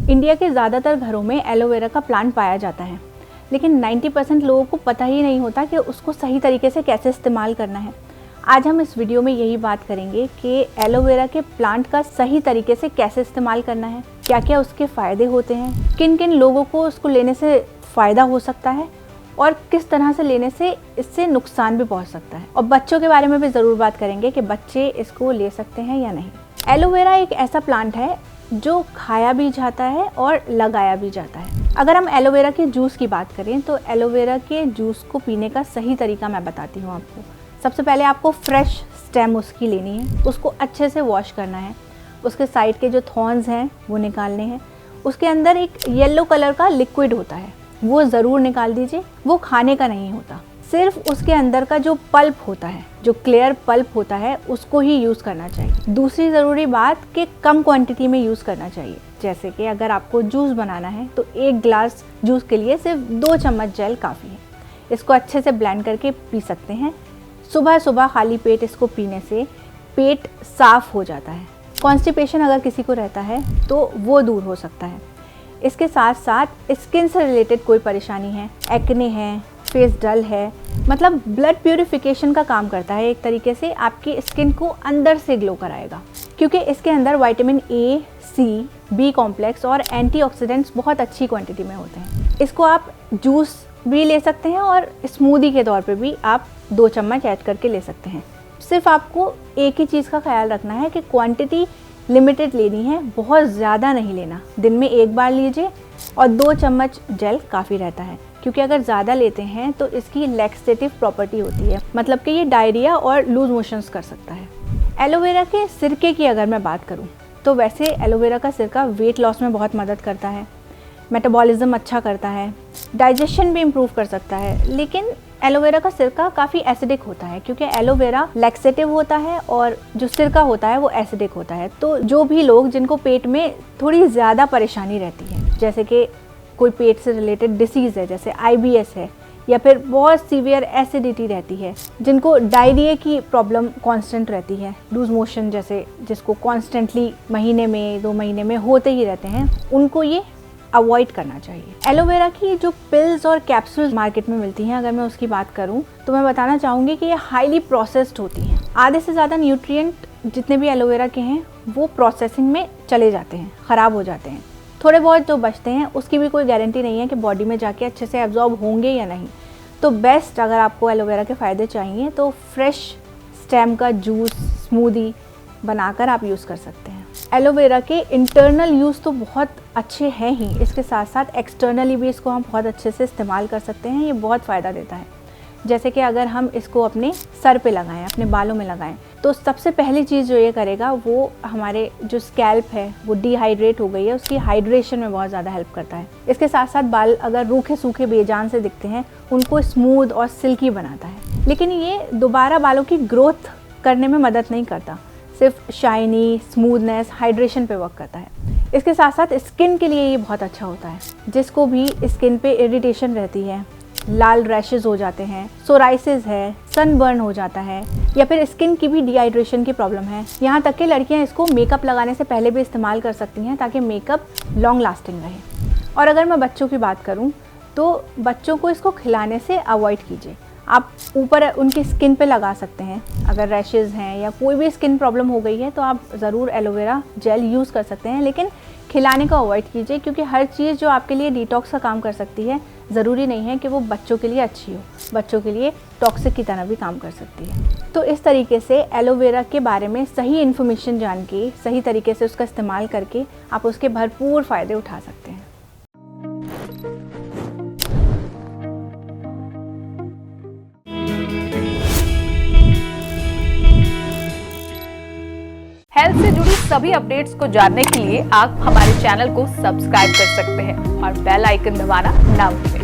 India के ज़्यादातर घरों में एलोवेरा का प्लांट पाया जाता है, लेकिन 90% लोगों को पता ही नहीं होता कि उसको सही तरीके से कैसे इस्तेमाल करना है। आज हम इस वीडियो में यही बात करेंगे कि एलोवेरा के प्लांट का सही तरीके से कैसे इस्तेमाल करना है, क्या क्या उसके फ़ायदे होते हैं, किन किन लोगों को उसको लेने से फ़ायदा हो सकता है और किस तरह से लेने से इससे नुकसान भी पहुंच सकता है। और बच्चों के बारे में भी ज़रूर बात करेंगे कि बच्चे इसको ले सकते हैं या नहीं। एलोवेरा एक ऐसा प्लांट है जो खाया भी जाता है और लगाया भी जाता है। अगर हम एलोवेरा के जूस की बात करें तो एलोवेरा के जूस को पीने का सही तरीका मैं बताती हूँ आपको। सबसे पहले आपको फ्रेश स्टेम उसकी लेनी है, उसको अच्छे से वॉश करना है, उसके साइड के जो थॉर्न्स हैं वो निकालने हैं। उसके अंदर एक येलो कलर का लिक्विड होता है, वो ज़रूर निकाल दीजिए, वो खाने का नहीं होता। सिर्फ उसके अंदर का जो पल्प होता है, जो क्लियर पल्प होता है, उसको ही यूज़ करना चाहिए। दूसरी ज़रूरी बात कि कम क्वांटिटी में यूज़ करना चाहिए। जैसे कि अगर आपको जूस बनाना है तो 1 गिलास जूस के लिए सिर्फ 2 चम्मच जेल काफ़ी है। इसको अच्छे से ब्लेंड करके पी सकते हैं। सुबह सुबह खाली पेट इसको पीने से पेट साफ़ हो जाता है। कॉन्स्टिपेशन अगर किसी को रहता है तो वो दूर हो सकता है। इसके साथ साथ स्किन से रिलेटेड कोई परेशानी है, एक्ने है, फेस डल है, मतलब ब्लड प्यूरिफिकेशन का काम करता है। एक तरीके से आपकी स्किन को अंदर से ग्लो कराएगा, क्योंकि इसके अंदर vitamin A, C, B complex और एंटीऑक्सीडेंट्स बहुत अच्छी क्वांटिटी में होते हैं। इसको आप जूस भी ले सकते हैं और स्मूदी के तौर पे भी आप 2 चम्मच ऐड करके ले सकते हैं। सिर्फ आपको एक ही चीज़ का ख्याल रखना है कि क्वांटिटी लिमिटेड लेनी है, बहुत ज़्यादा नहीं लेना। दिन में 1 बार लीजिए और 2 चम्मच जेल काफ़ी रहता है, क्योंकि अगर ज़्यादा लेते हैं तो इसकी लैक्सेटिव प्रॉपर्टी होती है, मतलब कि ये डायरिया और लूज मोशंस कर सकता है। एलोवेरा के सिरके की अगर मैं बात करूँ तो वैसे एलोवेरा का सिरका वेट लॉस में बहुत मदद करता है, मेटाबॉलिज्म अच्छा करता है, डाइजेशन भी इम्प्रूव कर सकता है। लेकिन एलोवेरा का सिरका काफ़ी एसिडिक होता है, क्योंकि एलोवेरा लैक्सेटिव होता है और जो सिरका होता है वो एसिडिक होता है। तो जो भी लोग जिनको पेट में थोड़ी ज़्यादा परेशानी रहती है, जैसे कि कोई पेट से रिलेटेड डिसीज़ है, जैसे IBS है, या फिर बहुत सीवियर एसिडिटी रहती है, जिनको डायरिया की प्रॉब्लम कांस्टेंट रहती है, लूज मोशन जैसे जिसको कॉन्स्टेंटली महीने में 2 महीने में होते ही रहते हैं, उनको ये अवॉइड करना चाहिए। एलोवेरा की जो पिल्स और कैप्सूल्स मार्केट में मिलती हैं, अगर मैं उसकी बात करूं तो मैं बताना चाहूँगी कि ये हाईली प्रोसेस्ड होती हैं। आधे से ज़्यादा न्यूट्रिएंट जितने भी एलोवेरा के हैं वो प्रोसेसिंग में चले जाते हैं, ख़राब हो जाते हैं। थोड़े बहुत जो बचते हैं उसकी भी कोई गारंटी नहीं है कि बॉडी में जाके अच्छे से एब्जॉर्ब होंगे या नहीं। तो बेस्ट अगर आपको एलोवेरा के फ़ायदे चाहिए तो फ्रेश स्टेम का जूस, स्मूदी बनाकर आप यूज़ कर सकते हैं। एलोवेरा के इंटरनल यूज़ तो बहुत अच्छे हैं ही, इसके साथ साथ एक्सटर्नली भी इसको हम बहुत अच्छे से इस्तेमाल कर सकते हैं। ये बहुत फ़ायदा देता है। जैसे कि अगर हम इसको अपने सर पे लगाएं, अपने बालों में लगाएं, तो सबसे पहली चीज़ जो ये करेगा वो हमारे जो स्कैल्प है वो डिहाइड्रेट हो गई है, उसकी हाइड्रेशन में बहुत ज़्यादा हेल्प करता है। इसके साथ साथ बाल अगर रूखे सूखे बेजान से दिखते हैं उनको स्मूथ और सिल्की बनाता है। लेकिन ये दोबारा बालों की ग्रोथ करने में मदद नहीं करता, सिर्फ शाइनी, स्मूथनेस, हाइड्रेशन पे वर्क करता है। इसके साथ साथ स्किन के लिए ये बहुत अच्छा होता है। जिसको भी स्किन पे इरिटेशन रहती है, लाल रैशेस हो जाते हैं, सोराइसिस है, सनबर्न हो जाता है, या फिर स्किन की भी डिहाइड्रेशन की प्रॉब्लम है, यहाँ तक कि लड़कियाँ इसको मेकअप लगाने से पहले भी इस्तेमाल कर सकती हैं ताकि मेकअप लॉन्ग लास्टिंग रहे। और अगर मैं बच्चों की बात करूँ तो बच्चों को इसको खिलाने से अवॉइड कीजिए। आप ऊपर उनकी स्किन पे लगा सकते हैं। अगर रैशेज़ हैं या कोई भी स्किन प्रॉब्लम हो गई है तो आप ज़रूर एलोवेरा जेल यूज़ कर सकते हैं, लेकिन खिलाने का अवॉइड कीजिए, क्योंकि हर चीज़ जो आपके लिए डिटॉक्स का काम कर सकती है ज़रूरी नहीं है कि वो बच्चों के लिए अच्छी हो, बच्चों के लिए टॉक्सिक की तरह भी काम कर सकती है। तो इस तरीके से एलोवेरा के बारे में सही इन्फॉर्मेशन जान के सही तरीके से उसका इस्तेमाल करके आप उसके भरपूर फ़ायदे उठा सकते हैं। हेल्थ से जुड़ी सभी अपडेट्स को जानने के लिए आप हमारे चैनल को सब्सक्राइब कर सकते हैं और बेल आइकन दबाना ना भूलें।